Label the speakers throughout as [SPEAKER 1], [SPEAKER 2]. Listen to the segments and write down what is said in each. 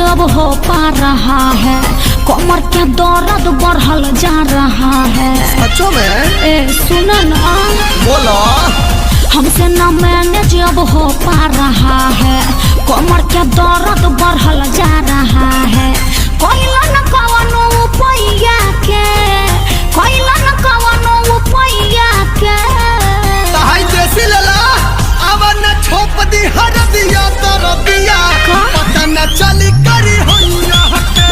[SPEAKER 1] अब हो पा रहा है, कमर के दर्द बढ़ल जा रहा है।
[SPEAKER 2] सचो में?
[SPEAKER 1] ए सुन ना,
[SPEAKER 2] बोलो।
[SPEAKER 1] हमसे न मैनेज अब हो पा रहा है, कमर के दर्द बढ़ल जा रहा है। कोइला न कवनो उपाया के, कोइला न कवनो उपाया के।
[SPEAKER 2] तहाई देसी लला, अब न छोप दी हर दिया तर दिया, पता न चली करी होइया हटे।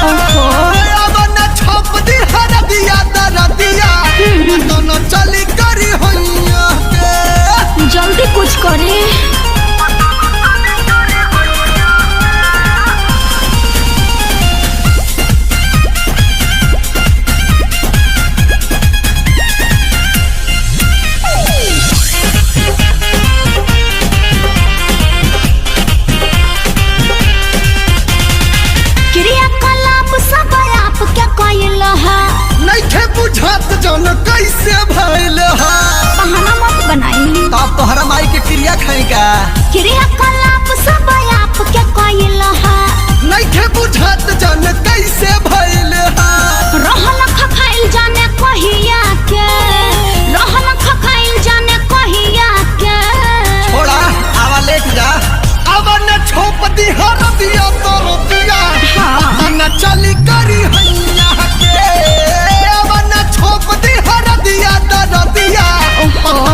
[SPEAKER 2] अब न छोप दी हर दिया तर दिया, पता न चली करी होइया हटे।
[SPEAKER 1] जल्दी कुछ करे।
[SPEAKER 2] बुझात जौन कैसे भइल हा,
[SPEAKER 1] बहाना मत बनाई।
[SPEAKER 2] आप तोहरा माई के क्रिया खाएगा।
[SPEAKER 1] क्रिया कलाप सब आप के कइल हा,
[SPEAKER 2] नइखे बुझात जौन कैसे भइल हा।
[SPEAKER 1] रहल खखाइल जाने कहिया के, रहल खखाइल जाने कहिया के।
[SPEAKER 2] छोड़ा आवा लेट जा, अब न छोप दी हर दिया तोर दिया, न चली करी हैया के। छोप दी हर दिया दर दिया,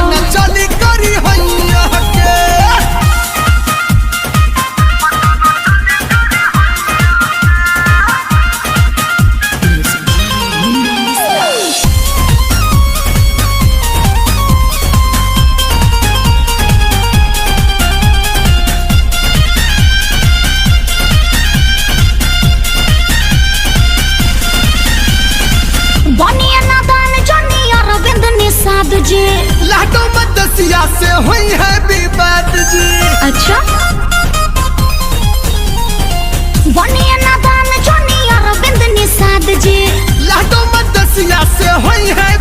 [SPEAKER 2] न चली करी हैया के।
[SPEAKER 1] जी
[SPEAKER 2] लाडो मदसिया से हुई है विवाद जी।
[SPEAKER 1] अच्छा, बनिया नादान जोनी अरविंद निषाद जी।
[SPEAKER 2] लाडो मदसिया से हुई है